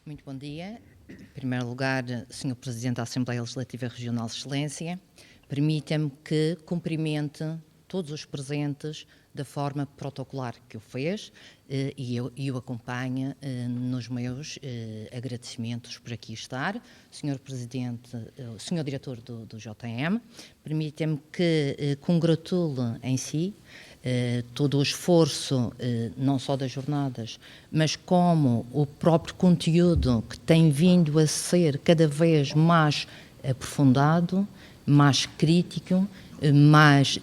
Muito bom dia. Em primeiro lugar, Sr. Presidente da Assembleia Legislativa Regional de Excelência, permita-me que cumprimente todos os presentes da forma protocolar que o fez e o acompanho nos meus agradecimentos por aqui estar. Sr. Presidente, Sr. Diretor do JM, permita-me que congratule em si todo o esforço, não só das jornadas, mas como o próprio conteúdo que tem vindo a ser cada vez mais aprofundado, mais crítico, mais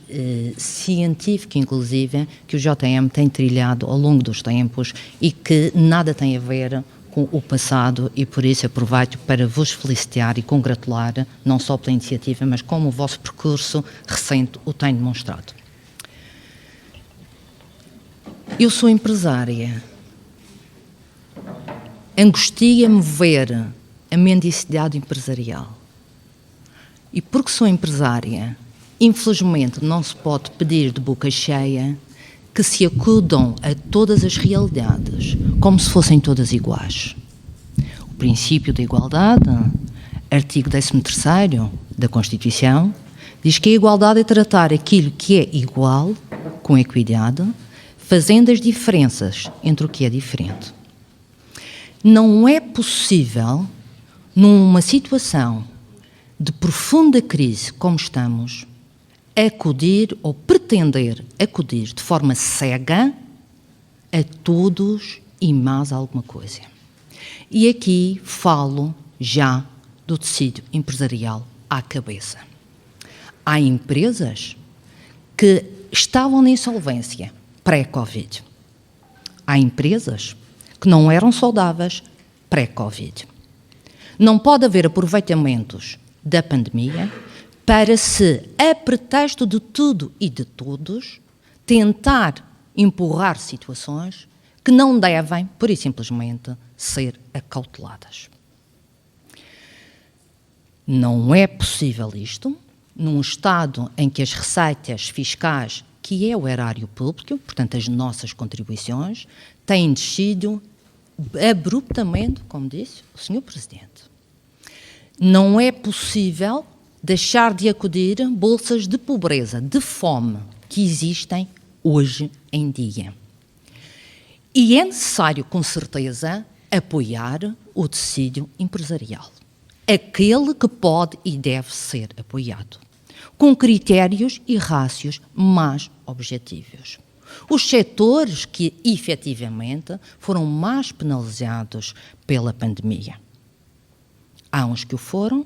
científico, inclusive, que o JM tem trilhado ao longo dos tempos e que nada tem a ver com o passado, e por isso aproveito para vos felicitar e congratular, não só pela iniciativa, mas como o vosso percurso recente o tem demonstrado. Eu sou empresária. Angustia-me ver a mendicidade empresarial. E porque sou empresária, infelizmente não se pode pedir de boca cheia que se acudam a todas as realidades como se fossem todas iguais. O princípio da igualdade, artigo 13º da Constituição, diz que a igualdade é tratar aquilo que é igual com equidade, fazendo as diferenças entre o que é diferente. Não é possível, numa situação de profunda crise como estamos, acudir ou pretender acudir de forma cega a todos e mais alguma coisa. E aqui falo já do tecido empresarial à cabeça. Há empresas que estavam na insolvência pré-Covid. Há empresas que não eram saudáveis pré-Covid. Não pode haver aproveitamentos da pandemia para se, a pretexto de tudo e de todos, tentar empurrar situações que não devem, pura e simplesmente, ser acauteladas. Não é possível isto num Estado em que as receitas fiscais, que é o erário público, portanto as nossas contribuições, têm descido abruptamente, como disse o Sr. Presidente. Não é possível deixar de acudir bolsas de pobreza, de fome, que existem hoje em dia. E é necessário, com certeza, apoiar o tecido empresarial. Aquele que pode e deve ser apoiado, com critérios e rácios mais objetivos. Os setores que, efetivamente, foram mais penalizados pela pandemia. Há uns que o foram,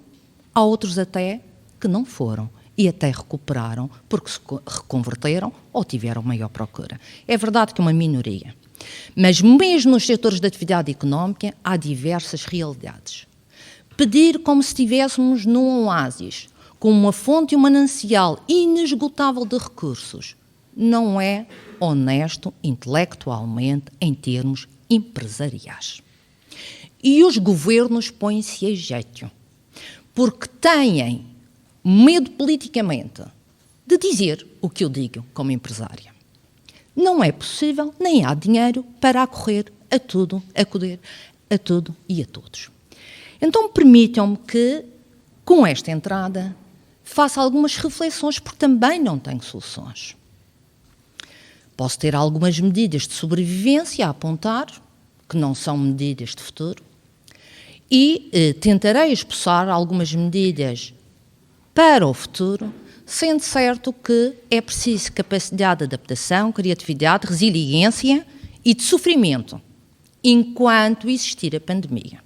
há outros até que não foram e até recuperaram porque se reconverteram ou tiveram maior procura. É verdade que é uma minoria, mas mesmo nos setores de atividade económica há diversas realidades. Pedir como se estivéssemos num oásis, com uma fonte e um manancial inesgotável de recursos, não é honesto intelectualmente em termos empresariais. E os governos põem-se a jeito, porque têm medo politicamente de dizer o que eu digo como empresária. Não é possível, nem há dinheiro para acorrer a tudo, acudir a tudo e a todos. Então permitam-me que, com esta entrada, faça algumas reflexões, porque também não tenho soluções. Posso ter algumas medidas de sobrevivência a apontar, que não são medidas de futuro, e tentarei esboçar algumas medidas para o futuro, sendo certo que é preciso capacidade de adaptação, criatividade, resiliência e de sofrimento, enquanto existir a pandemia,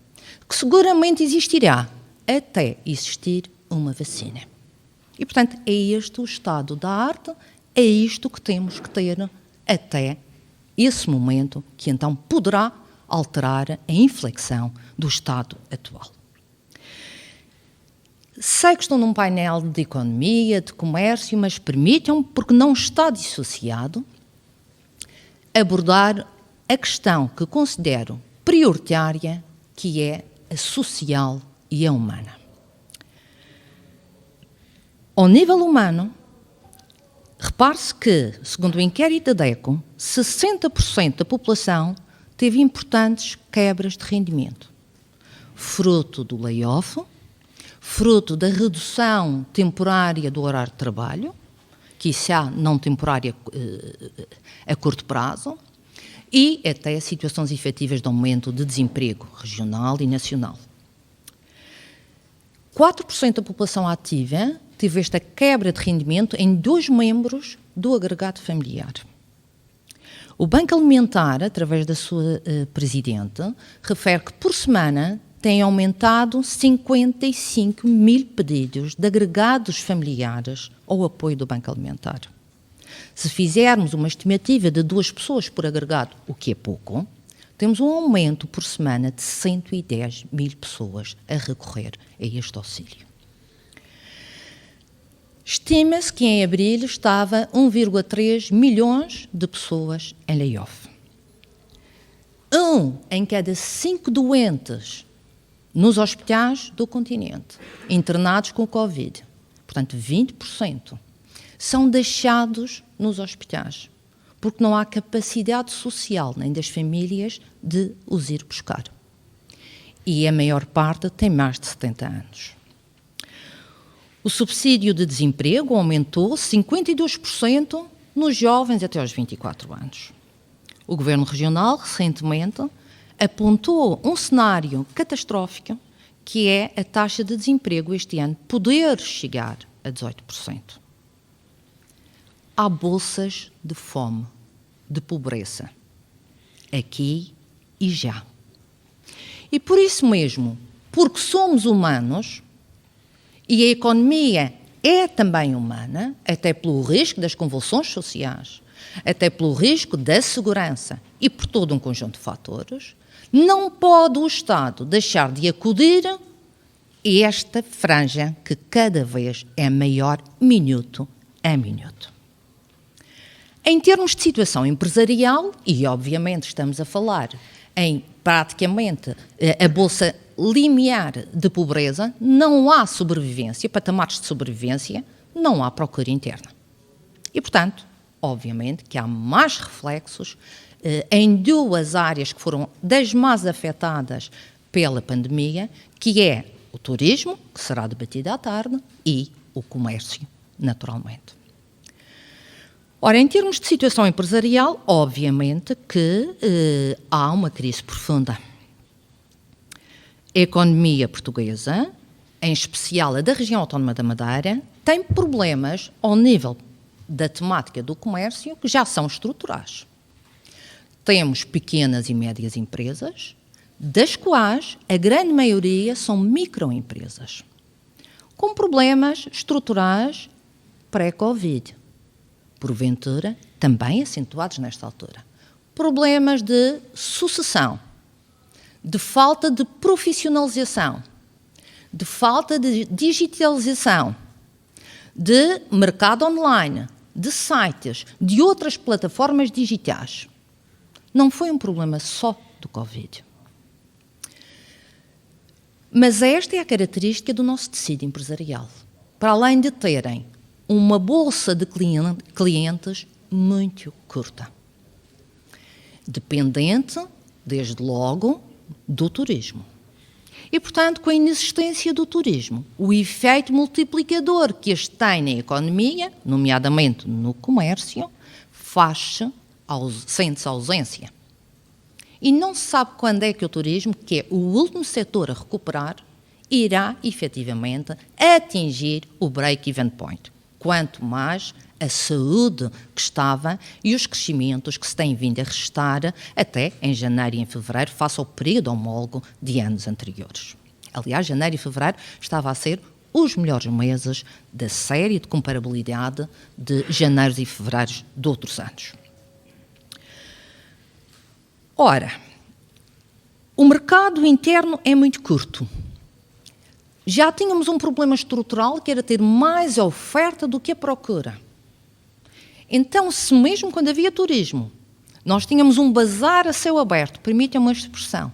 que seguramente existirá até existir uma vacina. E, portanto, é este o estado da arte, é isto que temos que ter até esse momento, que então poderá alterar a inflexão do estado atual. Sei que estou num painel de economia, de comércio, mas permitam-me, porque não está dissociado, abordar a questão que considero prioritária, que é a social e a humana. Ao nível humano, repare-se que, segundo o inquérito da DECO, 60% da população teve importantes quebras de rendimento. fruto do layoff, fruto da redução temporária do horário de trabalho, que isso há não temporária a curto prazo, e até situações efetivas de aumento de desemprego regional e nacional. 4% da população ativa teve esta quebra de rendimento em 2 membros do agregado familiar. O Banco Alimentar, através da sua presidente, refere que por semana tem aumentado 55 mil pedidos de agregados familiares ao apoio do Banco Alimentar. Se fizermos uma estimativa de 2 pessoas por agregado, o que é pouco, temos um aumento por semana de 110 mil pessoas a recorrer a este auxílio. Estima-se que em abril estava 1,3 milhões de pessoas em layoff. 1 em cada 5 doentes nos hospitais do continente, internados com o Covid, portanto 20%, são deixados nos hospitais, porque não há capacidade social nem das famílias de os ir buscar. E a maior parte tem mais de 70 anos. O subsídio de desemprego aumentou 52% nos jovens até aos 24 anos. O Governo Regional, recentemente, apontou um cenário catastrófico, que é a taxa de desemprego este ano poder chegar a 18%. Há bolsas de fome, de pobreza, aqui e já. E por isso mesmo, porque somos humanos, e a economia é também humana, até pelo risco das convulsões sociais, até pelo risco da segurança e por todo um conjunto de fatores, não pode o Estado deixar de acudir a esta franja que cada vez é maior minuto a minuto. Em termos de situação empresarial, e obviamente estamos a falar em praticamente a bolsa limiar de pobreza, não há sobrevivência, patamares de sobrevivência, não há procura interna. E, portanto, obviamente que há mais reflexos em 2 áreas que foram das mais afetadas pela pandemia, que é o turismo, que será debatido à tarde, e o comércio, naturalmente. Ora, em termos de situação empresarial, obviamente que há uma crise profunda. A economia portuguesa, em especial a da região autónoma da Madeira, tem problemas ao nível da temática do comércio que já são estruturais. Temos pequenas e médias empresas, das quais a grande maioria são microempresas, com problemas estruturais pré-Covid, porventura também acentuados nesta altura. Problemas de sucessão, de falta de profissionalização, de falta de digitalização, de mercado online, de sites, de outras plataformas digitais. Não foi um problema só do Covid. Mas esta é a característica do nosso tecido empresarial. Para além de terem uma bolsa de clientes muito curta, dependente, desde logo, do turismo. E, portanto, com a inexistência do turismo, o efeito multiplicador que este tem na economia, nomeadamente no comércio, sente-se ausência. E não se sabe quando é que o turismo, que é o último setor a recuperar, irá, efetivamente, atingir o break-even point. Quanto mais a saúde que estava e os crescimentos que se têm vindo a restar até em janeiro e em fevereiro, face ao período homólogo de anos anteriores. Aliás, janeiro e fevereiro estava a ser os melhores meses da série de comparabilidade de janeiros e fevereiros de outros anos. Ora, o mercado interno é muito curto. Já tínhamos um problema estrutural que era ter mais oferta do que a procura. Então, se mesmo quando havia turismo, nós tínhamos um bazar a céu aberto, permitam-me uma expressão,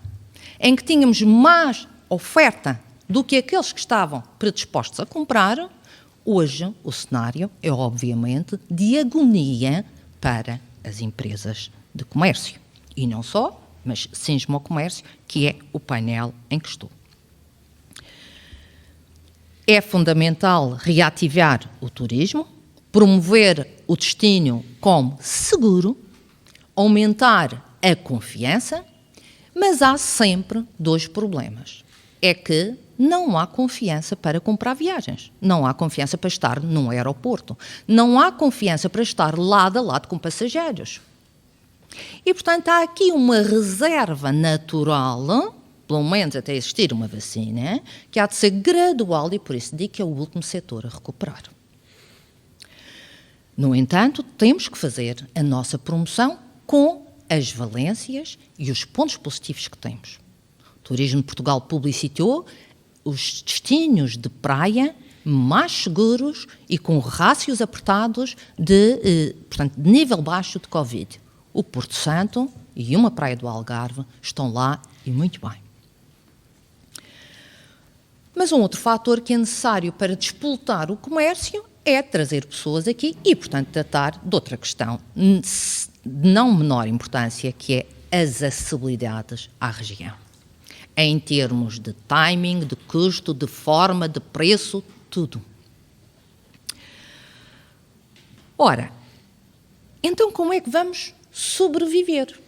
em que tínhamos mais oferta do que aqueles que estavam predispostos a comprar, hoje o cenário é obviamente de agonia para as empresas de comércio. E não só, mas cinge-me ao comércio, que é o painel em que estou. É fundamental reativar o turismo, promover o destino como seguro, aumentar a confiança, mas há sempre dois problemas. É que não há confiança para comprar viagens, não há confiança para estar num aeroporto, não há confiança para estar lado a lado com passageiros. E, portanto, há aqui uma reserva natural, pelo menos até existir uma vacina, que há de ser gradual e por isso digo que é o último setor a recuperar. No entanto, temos que fazer a nossa promoção com as valências e os pontos positivos que temos. O Turismo de Portugal publicitou os destinos de praia mais seguros e com rácios apertados portanto, de nível baixo de Covid. O Porto Santo e uma praia do Algarve estão lá e muito bem. Mas um outro fator que é necessário para despoltar o comércio é trazer pessoas aqui e, portanto, tratar de outra questão de não menor importância, que é as acessibilidades à região. Em termos de timing, de custo, de forma, de preço, tudo. Ora, então como é que vamos sobreviver?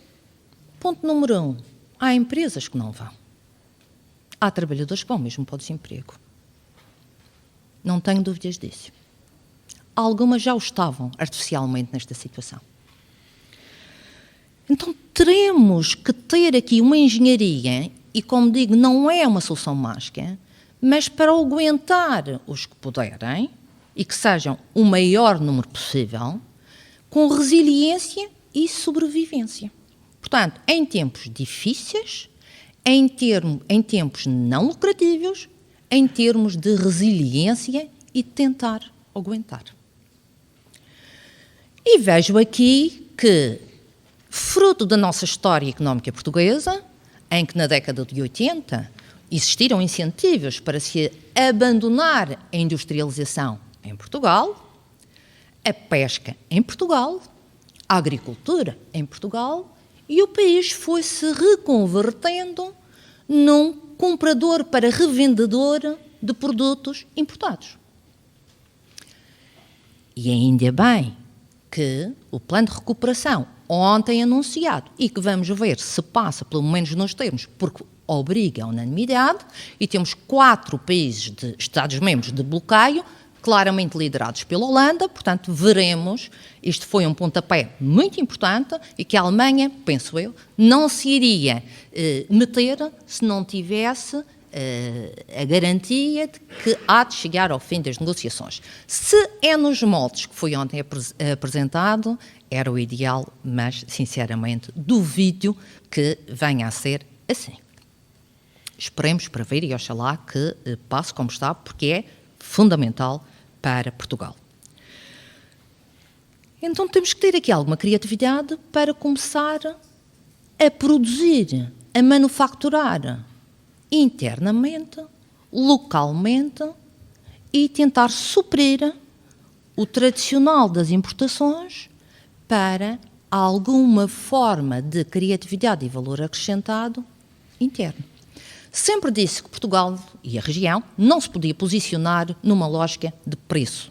Ponto número 1. Há empresas que não vão. Há trabalhadores que vão mesmo para o desemprego. Não tenho dúvidas disso. Algumas já o estavam artificialmente nesta situação. Então teremos que ter aqui uma engenharia, e como digo, não é uma solução mágica, mas para aguentar os que puderem, e que sejam o maior número possível, com resiliência e sobrevivência. Portanto, em tempos difíceis, em tempos não lucrativos, em termos de resiliência e de tentar aguentar. E vejo aqui que, fruto da nossa história económica portuguesa, em que na década de 80 existiram incentivos para se abandonar a industrialização em Portugal, a pesca em Portugal, a agricultura em Portugal, e o país foi-se reconvertendo num comprador para revendedor de produtos importados. E ainda bem que o plano de recuperação, ontem anunciado, e que vamos ver se passa, pelo menos nos termos, porque obriga a unanimidade, e temos 4 países de Estados-membros de bloqueio, claramente liderados pela Holanda, portanto, veremos, isto foi um pontapé muito importante e que a Alemanha, penso eu, não se iria meter se não tivesse a garantia de que há de chegar ao fim das negociações. Se é nos moldes que foi ontem apresentado, era o ideal, mas, sinceramente, duvido que venha a ser assim. Esperemos para ver e oxalá que passe como está, porque é fundamental para Portugal. Então temos que ter aqui alguma criatividade para começar a produzir, a manufaturar internamente, localmente e tentar suprir o tradicional das importações para alguma forma de criatividade e valor acrescentado interno. Sempre disse que Portugal e a região não se podia posicionar numa lógica de preço.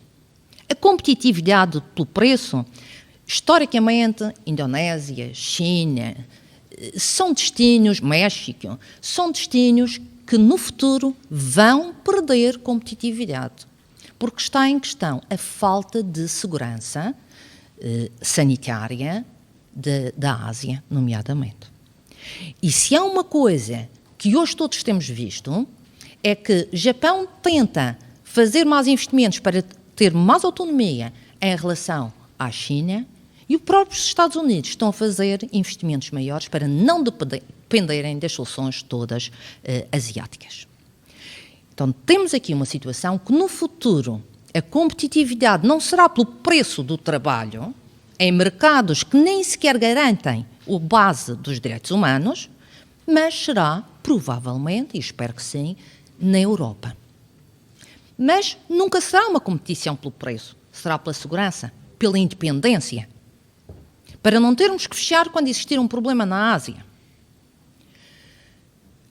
A competitividade pelo preço, historicamente, Indonésia, China, são destinos, México, são destinos que no futuro vão perder competitividade, porque está em questão a falta de segurança sanitária da Ásia, nomeadamente. E se há uma coisa que hoje todos temos visto, é que o Japão tenta fazer mais investimentos para ter mais autonomia em relação à China e os próprios Estados Unidos estão a fazer investimentos maiores para não dependerem das soluções todas asiáticas. Então, temos aqui uma situação que no futuro a competitividade não será pelo preço do trabalho em mercados que nem sequer garantem a base dos direitos humanos, mas será, provavelmente, e espero que sim, na Europa. Mas nunca será uma competição pelo preço, será pela segurança, pela independência, para não termos que fechar quando existir um problema na Ásia.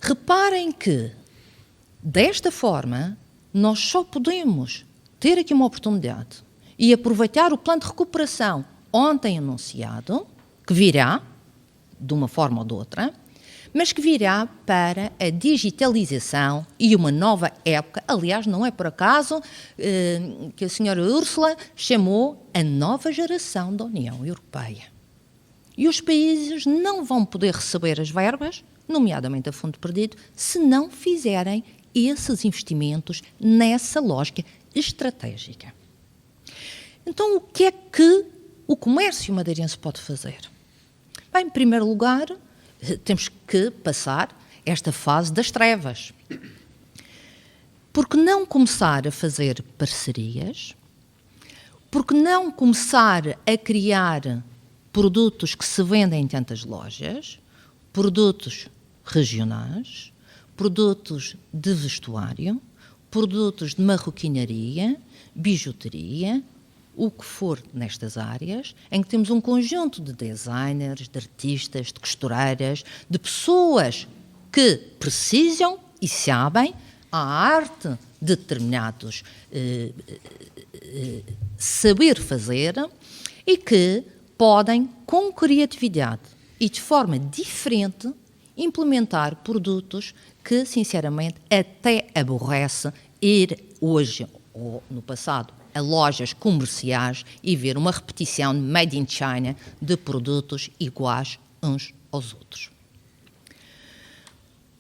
Reparem que, desta forma, nós só podemos ter aqui uma oportunidade e aproveitar o plano de recuperação ontem anunciado, que virá, de uma forma ou de outra, mas que virá para a digitalização e uma nova época. Aliás, não é por acaso que a senhora Ursula chamou a nova geração da União Europeia. E os países não vão poder receber as verbas, nomeadamente a fundo perdido, se não fizerem esses investimentos nessa lógica estratégica. Então, o que é que o comércio madeirense pode fazer? Bem, em primeiro lugar, temos que passar esta fase das trevas. Porque não começar a fazer parcerias? Porque não começar a criar produtos que se vendem em tantas lojas, produtos regionais, produtos de vestuário, produtos de marroquinaria, bijuteria, o que for nestas áreas, em que temos um conjunto de designers, de artistas, de costureiras, de pessoas que precisam e sabem a arte de determinados saber fazer e que podem, com criatividade e de forma diferente, implementar produtos que, sinceramente, até aborrece ir hoje ou no passado a lojas comerciais e ver uma repetição de Made in China de produtos iguais uns aos outros.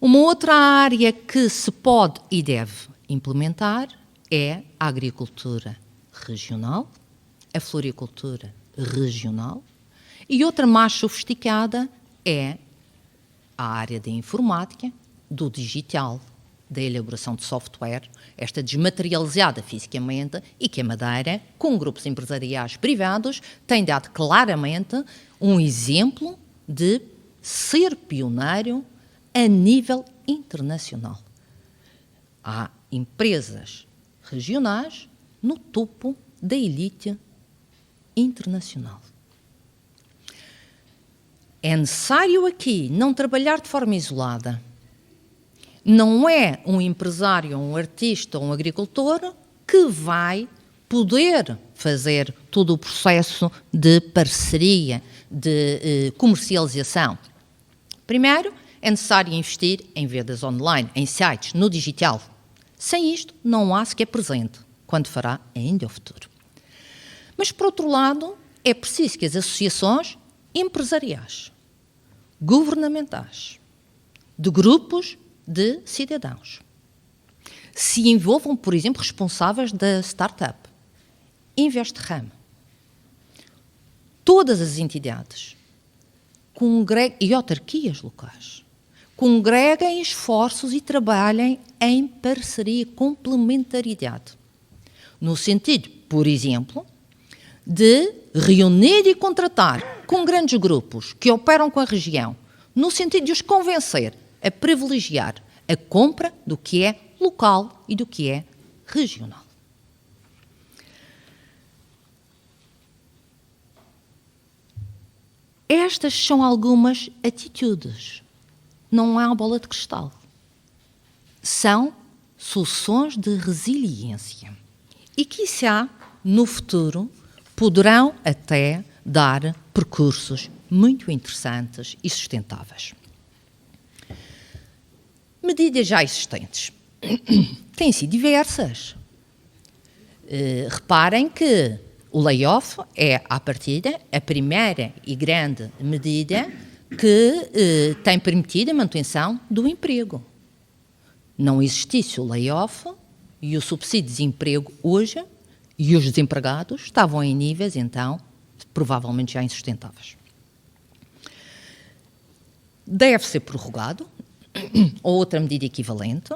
Uma outra área que se pode e deve implementar é a agricultura regional, a floricultura regional, e outra mais sofisticada é a área da informática, do digital, da elaboração de software, esta desmaterializada fisicamente, e que a Madeira, com grupos empresariais privados, tem dado claramente um exemplo de ser pioneiro a nível internacional. Há empresas regionais no topo da elite internacional. É necessário aqui não trabalhar de forma isolada. Não é um empresário, um artista ou um agricultor que vai poder fazer todo o processo de parceria, de comercialização. Primeiro, é necessário investir em vendas online, em sites, no digital. Sem isto, não há sequer presente, quando fará ainda o futuro. Mas, por outro lado, é preciso que as associações empresariais, governamentais, de grupos de cidadãos se envolvam, por exemplo, responsáveis da startup, InvestRam, todas as entidades e autarquias locais congreguem esforços e trabalhem em parceria, complementaridade, no sentido, por exemplo, de reunir e contratar com grandes grupos que operam com a região, no sentido de os convencer a privilegiar a compra do que é local e do que é regional. Estas são algumas atitudes. Não há bola de cristal. São soluções de resiliência. E, quiçá, no futuro, poderão até dar percursos muito interessantes e sustentáveis. Medidas já existentes. Têm sido diversas. Reparem que o layoff é, à partida, a primeira e grande medida que tem permitido a manutenção do emprego. Não existisse o layoff e o subsídio de desemprego hoje, e os desempregados estavam em níveis, então, provavelmente já insustentáveis. Deve ser prorrogado, ou outra medida equivalente,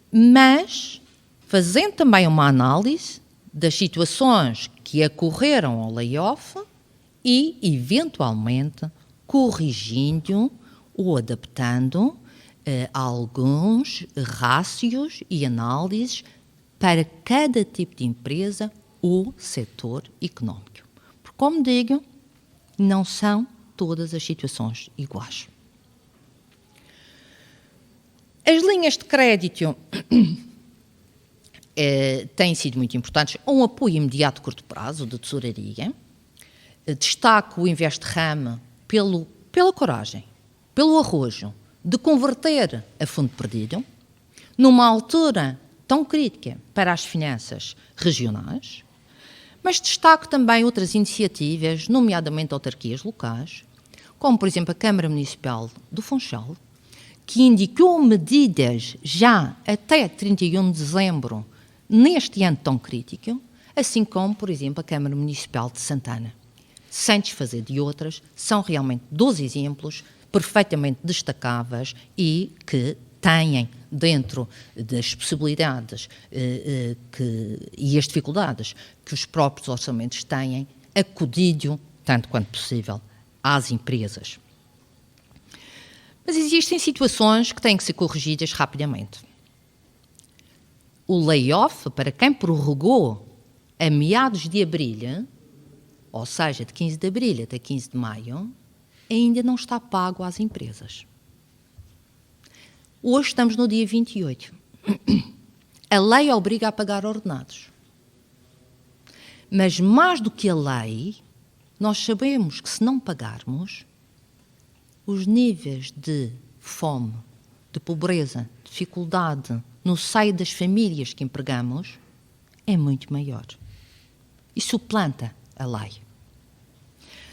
mas fazendo também uma análise das situações que ocorreram ao layoff e, eventualmente, corrigindo ou adaptando alguns rácios e análises para cada tipo de empresa ou setor económico. Porque, como digo, não são todas as situações iguais. As linhas de crédito têm sido muito importantes. Um apoio imediato de curto prazo, de tesouraria. Destaco o Investramo pela coragem, pelo arrojo de converter a fundo perdido, numa altura tão crítica para as finanças regionais, mas destaco também outras iniciativas, nomeadamente autarquias locais, como, por exemplo, a Câmara Municipal do Funchal, que indicou medidas já até 31 de dezembro, neste ano tão crítico, assim como, por exemplo, a Câmara Municipal de Santana. Sem desfazer de outras, são realmente 12 exemplos perfeitamente destacáveis e que têm, dentro das possibilidades e as dificuldades que os próprios orçamentos têm, acudido, tanto quanto possível, às empresas. Mas existem situações que têm que ser corrigidas rapidamente. O layoff, para quem prorrogou a meados de abril, ou seja, de 15 de abril até 15 de maio, ainda não está pago às empresas. Hoje estamos no dia 28. A lei obriga a pagar ordenados. Mas mais do que a lei, nós sabemos que se não pagarmos, os níveis de fome, de pobreza, dificuldade no seio das famílias que empregamos é muito maior. E suplanta a lei.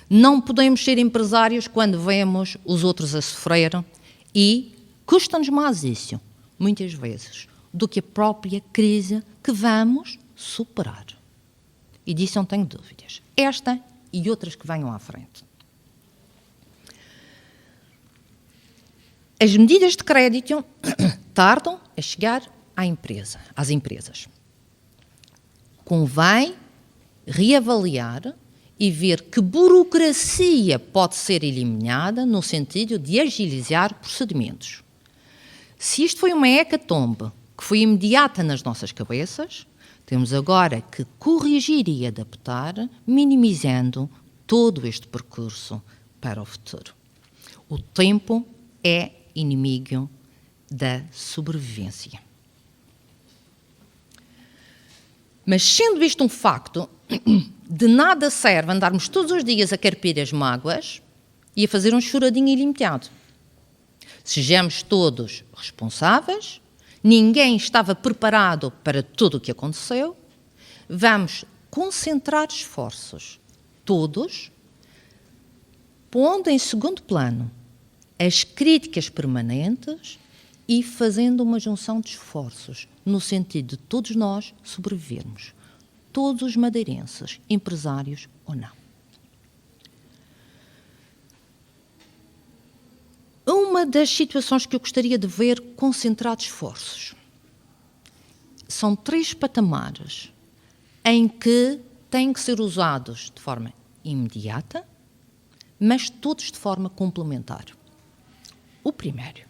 Não podemos ser empresários quando vemos os outros a sofrer e custa-nos mais isso, muitas vezes, do que a própria crise que vamos superar. E disso não tenho dúvidas. Esta e outras que venham à frente. As medidas de crédito tardam a chegar às empresas. Convém reavaliar e ver que burocracia pode ser eliminada no sentido de agilizar procedimentos. Se isto foi uma hecatombe que foi imediata nas nossas cabeças, temos agora que corrigir e adaptar, minimizando todo este percurso para o futuro. O tempo é inimigo da sobrevivência. Mas sendo isto um facto, de nada serve andarmos todos os dias a carpir as mágoas e a fazer um choradinho ilimitado. Sejamos todos responsáveis, ninguém estava preparado para tudo o que aconteceu, vamos concentrar esforços, todos, pondo em segundo plano as críticas permanentes e fazendo uma junção de esforços, no sentido de todos nós sobrevivermos. Todos os madeirenses, empresários ou não. Uma das situações que eu gostaria de ver concentrados esforços são 3 patamares em que têm que ser usados de forma imediata, mas todos de forma complementar. O primeiro,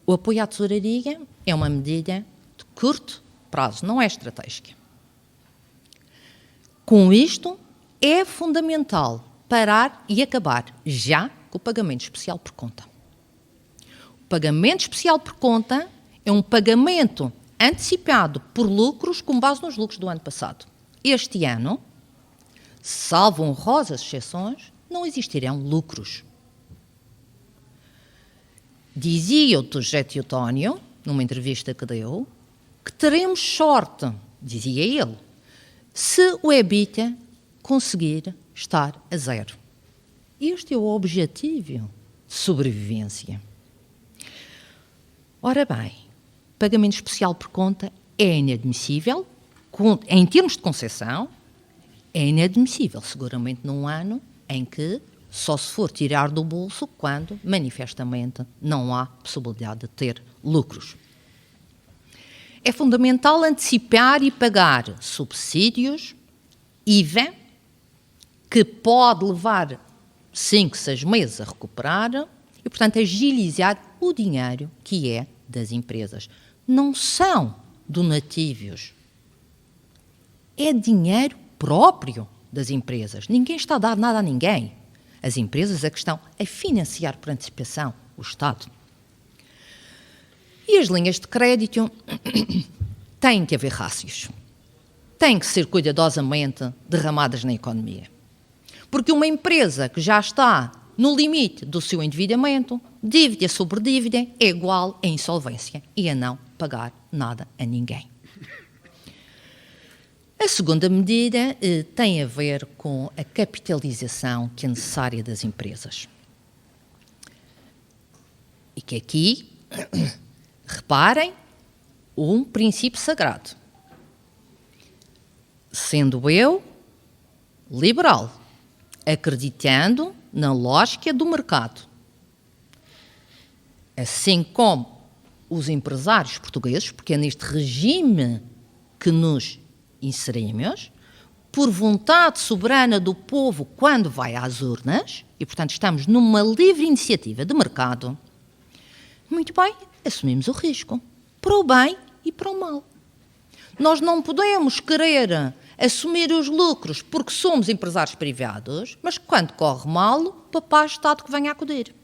o apoio à tesouraria é uma medida de curto prazo, não é estratégica. Com isto, é fundamental parar e acabar já com o pagamento especial por conta. O pagamento especial por conta é um pagamento antecipado por lucros com base nos lucros do ano passado. Este ano, salvo honrosas exceções, não existirão lucros. Dizia o Tugete Teutónio, numa entrevista que deu, que teremos sorte, dizia ele, se o EBITDA conseguir estar a zero. Este é o objetivo de sobrevivência. Ora bem, pagamento especial por conta é inadmissível, em termos de concessão, é inadmissível, seguramente num ano em que só se for tirar do bolso quando, manifestamente, não há possibilidade de ter lucros. É fundamental antecipar e pagar subsídios, IVA, que pode levar 5, 6 meses a recuperar e, portanto, agilizar o dinheiro que é das empresas. Não são donativos. É dinheiro próprio das empresas. Ninguém está a dar nada a ninguém. As empresas é que estão a financiar por antecipação o Estado. E as linhas de crédito tem que haver rácios. Têm que ser cuidadosamente derramadas na economia. Porque uma empresa que já está no limite do seu endividamento, dívida sobre dívida, é igual a insolvência e a não pagar nada a ninguém. A segunda medida tem a ver com a capitalização que é necessária das empresas. E que aqui, reparem, um princípio sagrado. Sendo eu liberal, acreditando na lógica do mercado, assim como os empresários portugueses, porque é neste regime que nos inserimos, por vontade soberana do povo quando vai às urnas, e portanto estamos numa livre iniciativa de mercado, muito bem, assumimos o risco, para o bem e para o mal. Nós não podemos querer assumir os lucros porque somos empresários privados, mas quando corre mal, papá Estado que venha acudir.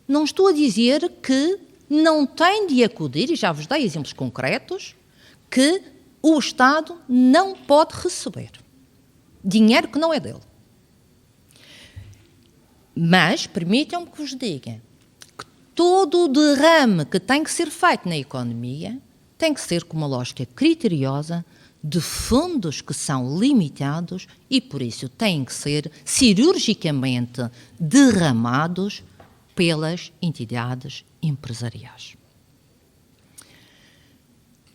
Não estou a dizer que não tem de acudir, e já vos dei exemplos concretos, que o Estado não pode receber dinheiro que não é dele. Mas permitam-me que vos diga que todo o derrame que tem que ser feito na economia tem que ser com uma lógica criteriosa de fundos que são limitados e, por isso, têm que ser cirurgicamente derramados pelas entidades empresariais.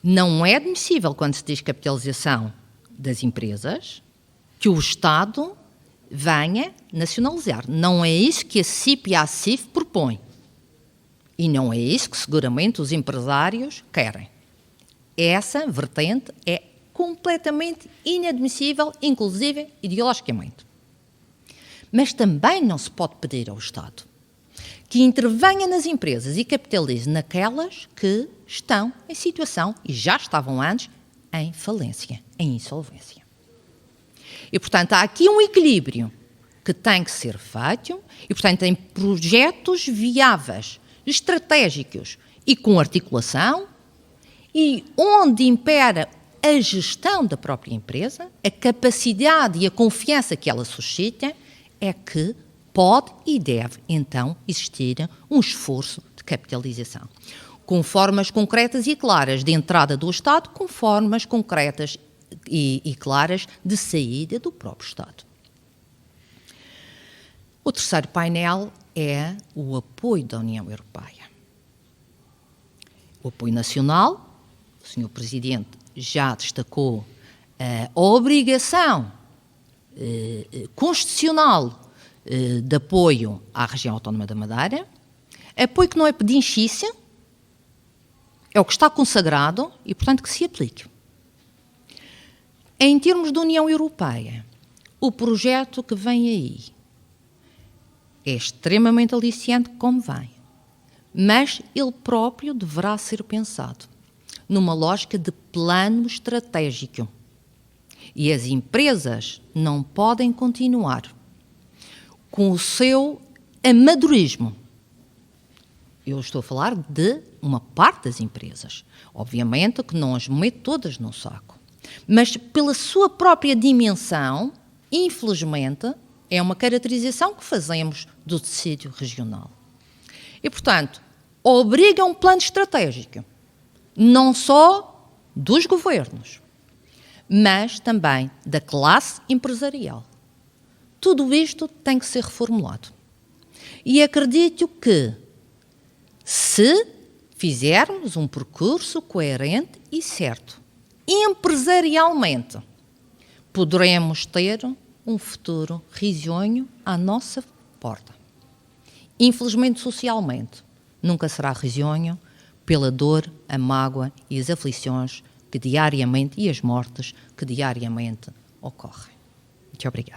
Não é admissível, quando se diz capitalização das empresas, que o Estado venha nacionalizar. Não é isso que a CIP e a ACIF propõem. E não é isso que, seguramente, os empresários querem. Essa vertente é completamente inadmissível, inclusive ideologicamente. Mas também não se pode pedir ao Estado que intervenha nas empresas e capitalize naquelas que estão em situação, e já estavam antes, em falência, em insolvência. E, portanto, há aqui um equilíbrio que tem que ser feito e, portanto, em projetos viáveis, estratégicos e com articulação, e onde impera a gestão da própria empresa, a capacidade e a confiança que ela suscita, é que pode e deve, então, existir um esforço de capitalização. Com formas concretas e claras de entrada do Estado, com formas concretas e claras de saída do próprio Estado. O terceiro painel é o apoio da União Europeia. O apoio nacional, o Sr. Presidente já destacou a obrigação constitucional de apoio à região autónoma da Madeira, apoio que não é pedinchice, é o que está consagrado e, portanto, que se aplique. Em termos de União Europeia, o projeto que vem aí é extremamente aliciante como vem, mas ele próprio deverá ser pensado numa lógica de plano estratégico. E as empresas não podem continuar com o seu amadorismo. Eu estou a falar de uma parte das empresas. Obviamente que não as meto todas num saco. Mas pela sua própria dimensão, infelizmente, é uma caracterização que fazemos do tecido regional. E, portanto, obriga um plano estratégico, não só dos governos, mas também da classe empresarial. Tudo isto tem que ser reformulado. E acredito que, se fizermos um percurso coerente e certo, empresarialmente, poderemos ter um futuro risonho à nossa porta. Infelizmente, socialmente, nunca será risonho pela dor, a mágoa e as aflições que diariamente, e as mortes que diariamente ocorrem. Muito obrigada.